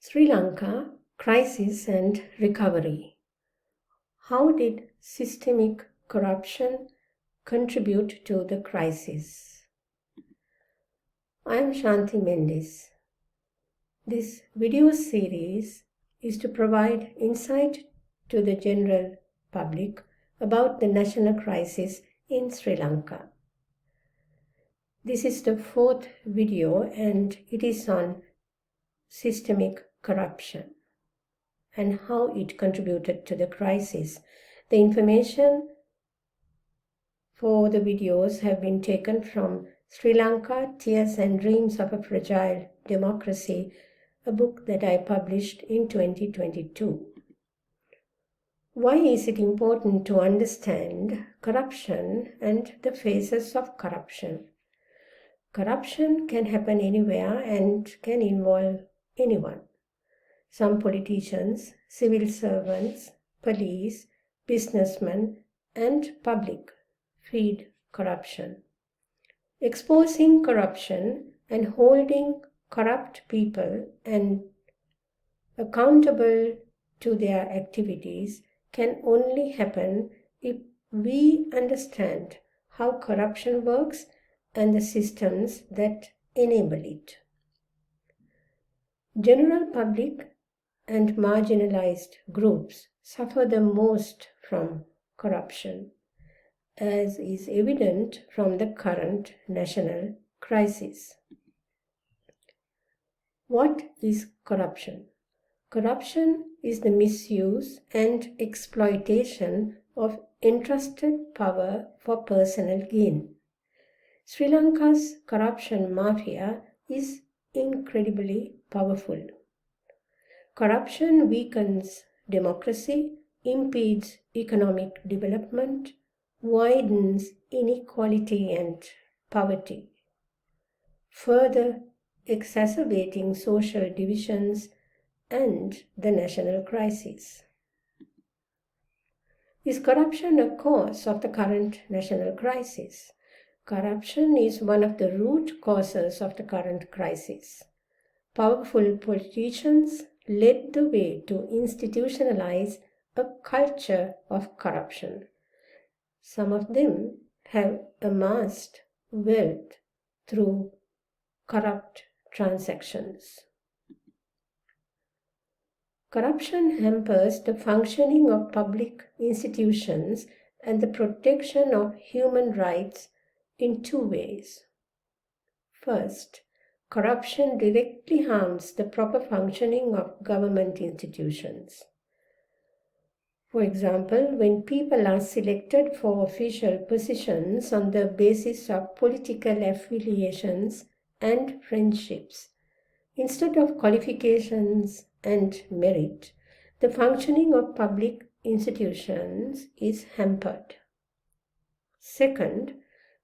Sri Lanka Crisis and Recovery. How did systemic corruption contribute to the crisis? I am Shanti Mendis. This video series is to provide insight to the general public about the national crisis in Sri Lanka. This is the fourth video and it is on systemic corruption and how it contributed to the crisis. The information for the videos have been taken from Sri Lanka, Tears and Dreams of a Fragile Democracy, a book that I published in 2022. Why is it important to understand corruption and the phases of corruption? Corruption can happen anywhere and can involve anyone. Some politicians, civil servants, police, businessmen, and public feed corruption. Exposing corruption and holding corrupt people and accountable to their activities can only happen if we understand how corruption works and the systems that enable it. General public and marginalized groups suffer the most from corruption, as is evident from the current national crisis. What is corruption? Corruption is the misuse and exploitation of entrusted power for personal gain. Sri Lanka's corruption mafia is incredibly powerful. Corruption weakens democracy, impedes economic development, widens inequality and poverty, further exacerbating social divisions and the national crisis. Is corruption a cause of the current national crisis? Corruption is one of the root causes of the current crisis. Powerful politicians led the way to institutionalize a culture of corruption. Some of them have amassed wealth through corrupt transactions. Corruption hampers the functioning of public institutions and the protection of human rights in two ways. First, corruption directly harms the proper functioning of government institutions. For example, when people are selected for official positions on the basis of political affiliations and friendships, instead of qualifications and merit, the functioning of public institutions is hampered. Second,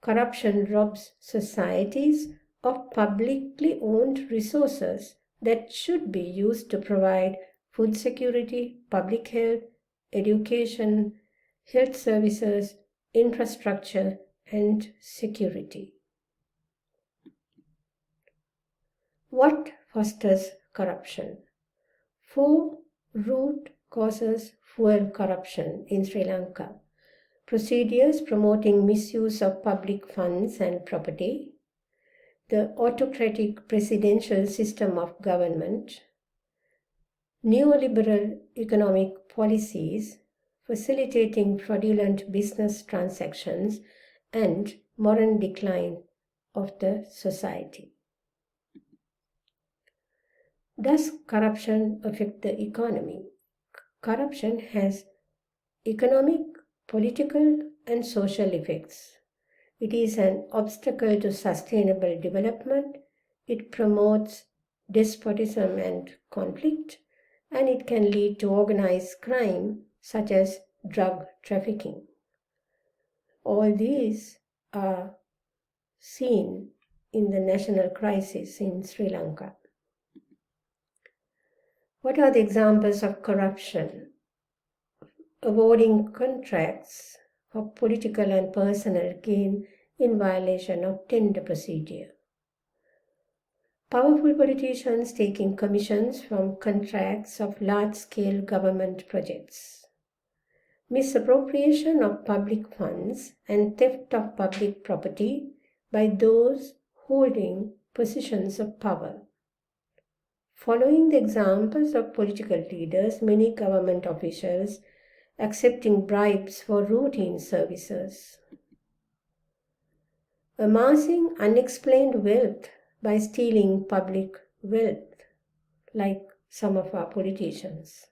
corruption robs societies of publicly owned resources that should be used to provide food security, public health, education, health services, infrastructure, and security. What fosters corruption? 4 root causes fuel corruption in Sri Lanka. Procedures promoting misuse of public funds and property, the autocratic presidential system of government, neoliberal economic policies facilitating fraudulent business transactions, and moral decline of the society. Does corruption affect the economy? Corruption has economic, political, and social effects. It is an obstacle to sustainable development. It promotes despotism and conflict, and it can lead to organized crime such as drug trafficking. All these are seen in the national crisis in Sri Lanka. What are the examples of corruption? Awarding contracts for political and personal gain in violation of tender procedure. Powerful politicians taking commissions from contracts of large-scale government projects. Misappropriation of public funds and theft of public property by those holding positions of power. Following the examples of political leaders, many government officials accepting bribes for routine services. Amassing unexplained wealth by stealing public wealth, like some of our politicians.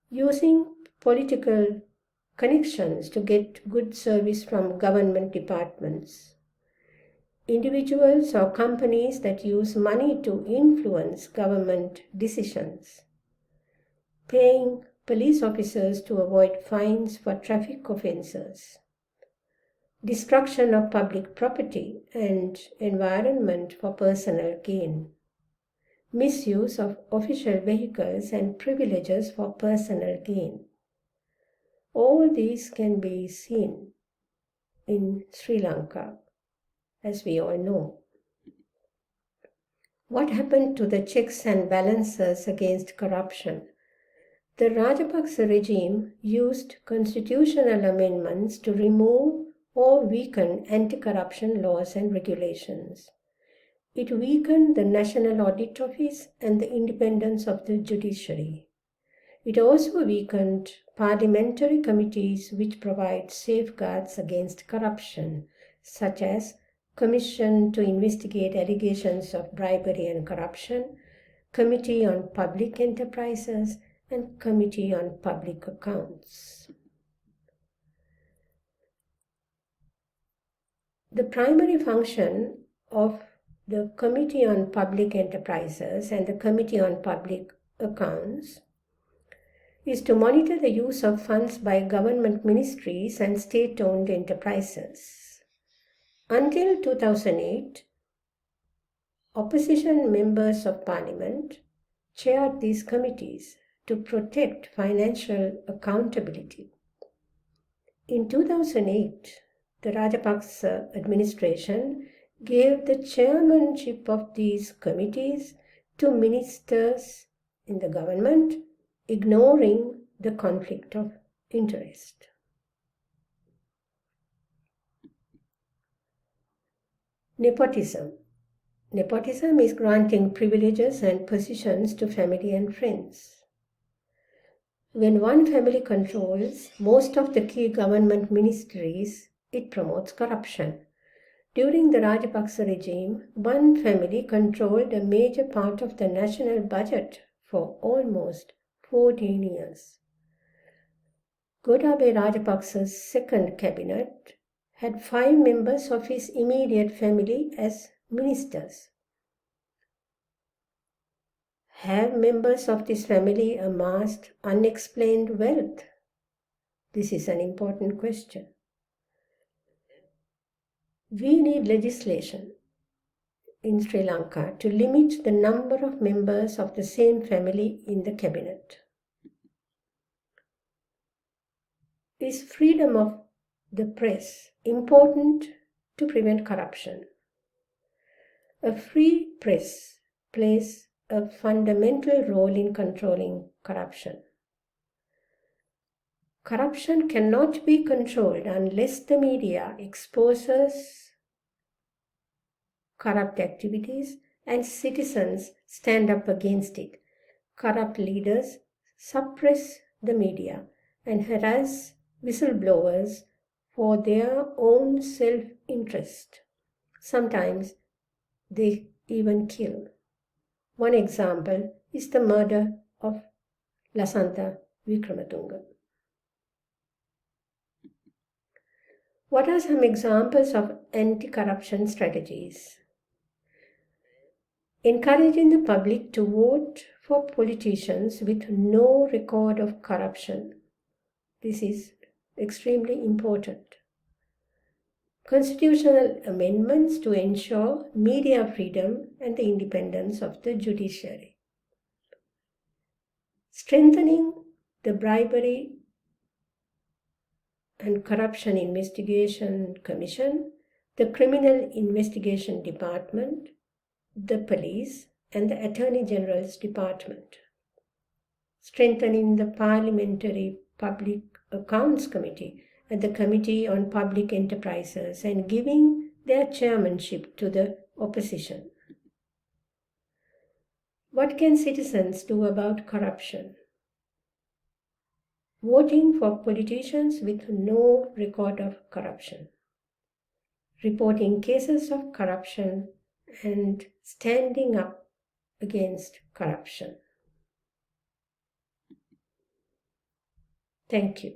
Using political connections to get good service from government departments. Individuals or companies that use money to influence government decisions. Paying police officers to avoid fines for traffic offences. Destruction of public property and environment for personal gain. Misuse of official vehicles and privileges for personal gain. All these can be seen in Sri Lanka, as we all know. What happened to the checks and balances against corruption? The Rajapaksa regime used constitutional amendments to remove or weaken anti-corruption laws and regulations. It weakened the National Audit Office and the independence of the judiciary. It also weakened parliamentary committees which provide safeguards against corruption, such as Commission to investigate allegations of bribery and corruption, Committee on Public Enterprises, and Committee on Public Accounts. The primary function of the Committee on Public Enterprises and the Committee on Public Accounts is to monitor the use of funds by government ministries and state-owned enterprises. Until 2008, opposition members of parliament chaired these committees to protect financial accountability. In 2008, the Rajapaksa administration gave the chairmanship of these committees to ministers in the government, ignoring the conflict of interest. Nepotism. Nepotism is granting privileges and positions to family and friends. When one family controls most of the key government ministries, it promotes corruption. During the Rajapaksa regime, one family controlled a major part of the national budget for almost 14 years. Gotabaya Rajapaksa's second cabinet had 5 members of his immediate family as ministers. Have members of this family amassed unexplained wealth? This is an important question. We need legislation in Sri Lanka to limit the number of members of the same family in the cabinet. Is freedom of the press important to prevent corruption? A free press plays a fundamental role in controlling corruption. Corruption cannot be controlled unless the media exposes corrupt activities and citizens stand up against it. Corrupt leaders suppress the media and harass whistleblowers for their own self-interest. Sometimes they even kill. One example is the murder of Lasantha Wickramatunge. What are some examples of anti-corruption strategies? Encouraging the public to vote for politicians with no record of corruption. This is extremely important. Constitutional amendments to ensure media freedom and the independence of the judiciary. Strengthening the Bribery and Corruption Investigation Commission, the Criminal Investigation Department, the police, and the Attorney General's Department, strengthening the Parliamentary Public Accounts Committee and the Committee on Public Enterprises, and giving their chairmanship to the opposition. What can citizens do about corruption? Voting for politicians with no record of corruption, reporting cases of corruption, and standing up against corruption. Thank you.